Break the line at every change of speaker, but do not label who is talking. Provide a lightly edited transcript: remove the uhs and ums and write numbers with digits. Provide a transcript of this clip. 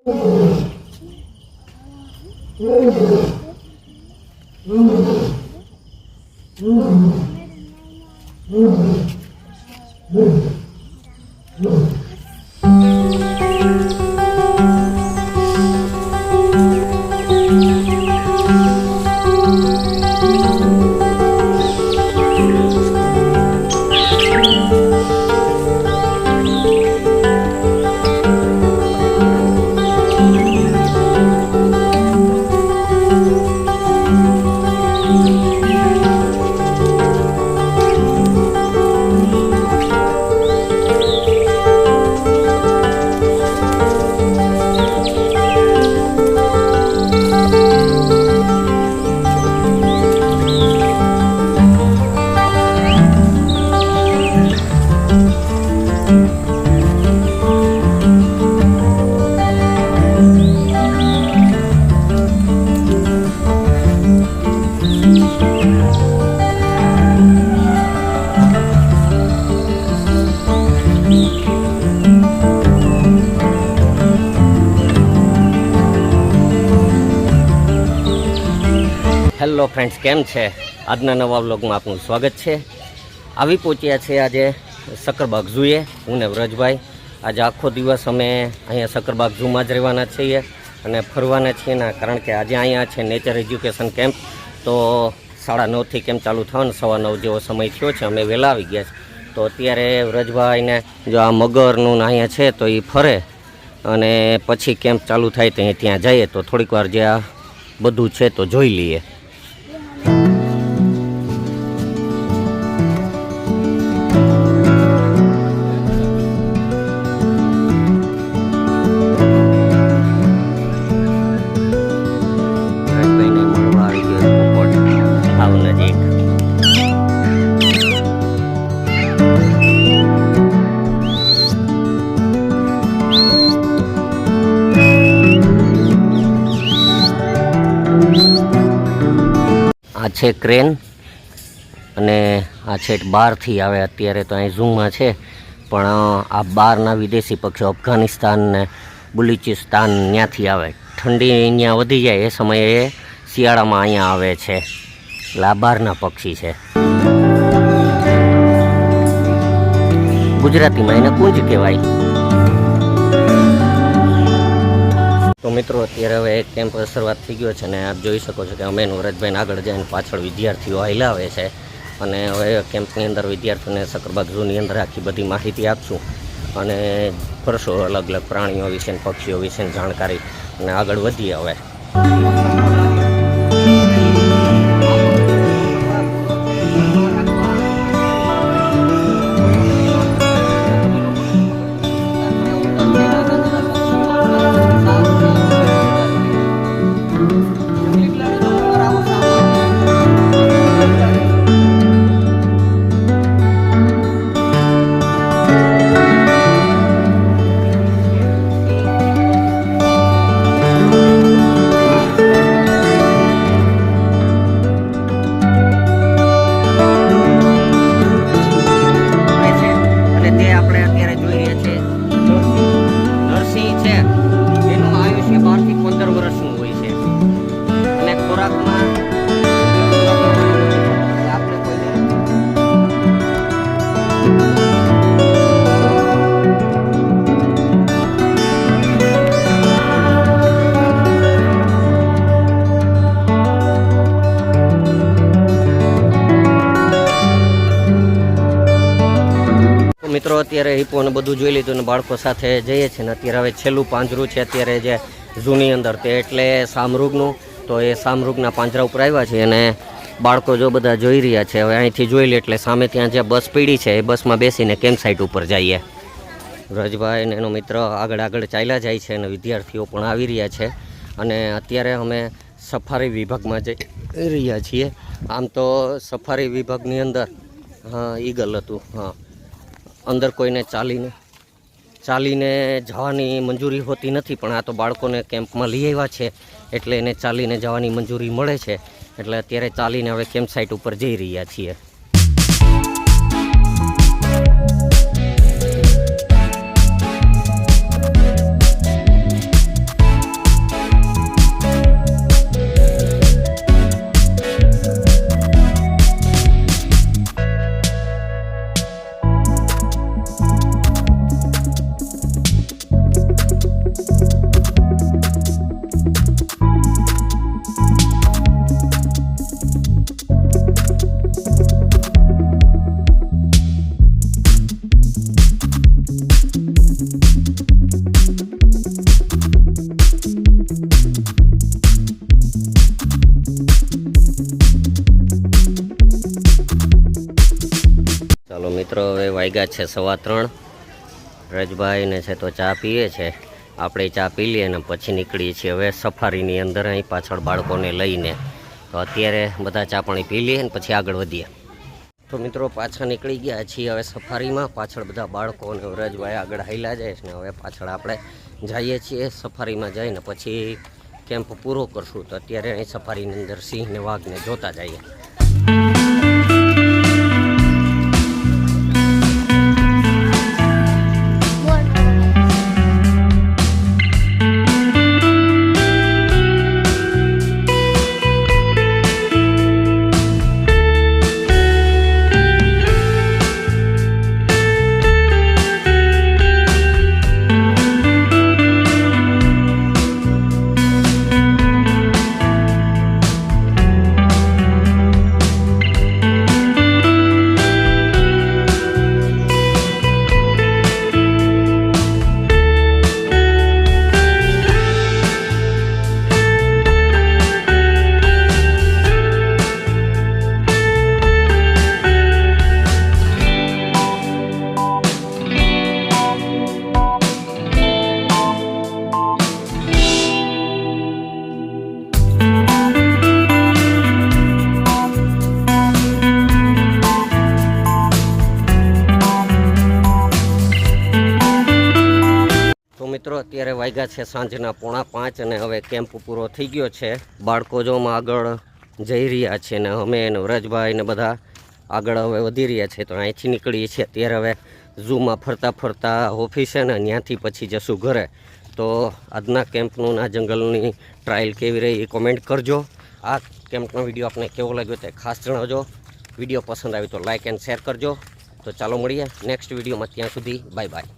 Hello friends, કેમ છે? આજના નવા વ્લોગમાં આપનું સ્વાગત છે. આવી પહોંચ્યા છે આજે સક્કરબાગ ઝૂએ. હું ને વ્રજભાઈ આજે આખો દિવસ અમે અહીંયા સક્કરબાગ ઝૂમાં જ રહેવાના છીએ અને ફરવાના છીએ ને, કારણ કે આજે અહીંયા છે નેચર એજ્યુકેશન કેમ્પ. તો 9:30થી કેમ્પ ચાલુ થવાનો, 9:15 જેવો સમય થયો છે. અમે વહેલા આવી ગયા છે. તો અત્યારે વ્રજભાઈને જો આ મગરનું અહીંયા છે તો એ ફરે અને પછી કેમ્પ ચાલુ થાય તો ત્યાં જઈએ તો થોડીક વાર જે આ બધું છે તો જોઈ લઈએ. આ છે ક્રેન અને આ છે બહારથી આવે. અત્યારે તો અહીં ઝૂમાં છે, પણ આ બહારના વિદેશી પક્ષીઓ અફઘાનિસ્તાન ને બલુચિસ્તાન ત્યાંથી આવે. ઠંડી અહીંયા વધી જાય એ સમયે શિયાળામાં અહીંયા આવે છે. એટલે આ બહારના પક્ષી છે. ગુજરાતીમાં એને કુંજ કહેવાય. તો મિત્રો, અત્યારે હવે એક કેમ્પ શરૂઆત થઈ ગયો છે ને આપ જોઈ શકો છો કે અમે વ્રજભાઈને આગળ જઈને પાછળ વિદ્યાર્થીઓ હલાવે છે. અને હવે કેમ્પની અંદર વિદ્યાર્થીઓને સક્કરબાગ ઝૂની અંદર આખી બધી માહિતી આપશું અને ફરશો અલગ અલગ પ્રાણીઓ વિશે, પક્ષીઓ વિશેની જાણકારી, અને આગળ વધીએ હવે. મિત્રો, અત્યારે હિપ્પોને બધું જોઈ લીધું ને બાળકો સાથે જઈએ છીએ ને અત્યારે હવે છેલ્લું પાંજરું છે અત્યારે જે ઝૂની અંદર તે એટલે શામૃગનું. તો એ શામૃગના પાંજરા ઉપર આવ્યા છે અને બાળકો જો બધા જોઈ રહ્યા છે. હવે અહીંથી જોઈ લે એટલે સામે ત્યાં જે બસ પડી છે એ બસમાં બેસીને કેમ્પ સાઇટ ઉપર જઈએ. વ્રજભાઈ અને એનો મિત્ર આગળ ચાલ્યા જાય છે અને વિદ્યાર્થીઓ પણ આવી રહ્યા છે. અને અત્યારે અમે સફારી વિભાગમાં જઈ રહ્યા છીએ. આમ તો સફારી વિભાગની અંદર ઈગલ હતું. અંદર કોઈને ચાલીને જવાની મંજૂરી હોતી નથી, પણ આ તો બાળકોને કેમ્પમાં લઈ આવ્યા છે એટલે એને ચાલીને જવાની મંજૂરી મળે છે. એટલે અત્યારે ચાલીને હવે કેમ્પ સાઇટ ઉપર જઈ રહ્યા છીએ. ચાલો મિત્રો, હવે વાગ્યા છે 3:15. રજભાઈને છે તો ચા પીએ છે, આપણે ચા પી લઈએ ને પછી નીકળીએ છીએ હવે સફારીની અંદર, અહીં પાછળ બાળકોને લઈને. તો અત્યારે બધા ચા પાણી પી લઈએ ને પછી આગળ વધીએ. તો મિત્રો પાછા નીકળી ગયા છીએ હવે સફારીમાં. પાછળ બધા બાળકો અને વ્રજભાઈ આગળ હાલ્યા જાય છે ને હવે પાછળ આપણે જઈએ છીએ સફારીમાં. જઈને પછી કેમ્પ પૂરો કરશું. તો અત્યારે અહીં સફારીની અંદર સિંહ ને વાઘને જોતા જઈએ. મિત્રો અત્યારે વાગ્યા છે સાંજના 4:45 અને હવે કેમ્પ પૂરો થઈ ગયો છે. બાળકો જોમાં આગળ જઈ રહ્યા છે ને અમે અને વ્રજભાઈ ને બધા આગળ હવે વધી રહ્યા છે. તો અહીંથી નીકળીએ છીએ અત્યારે હવે ઝૂમાં ફરતા ફરતા ઓફિસે ને ત્યાંથી પછી જશું ઘરે. તો આજના કેમ્પનું આ જંગલની ટ્રાયલ કેવી રહી એ કોમેન્ટ કરજો. આ કેમ્પનો વિડીયો આપને કેવો લાગ્યો તે ખાસ જણાવજો. વિડીયો પસંદ આવ્યો તો લાઇક એન્ડ શેર કરજો. તો ચાલો મળીએ નેક્સ્ટ વિડીયોમાં. ત્યાં સુધી બાય બાય.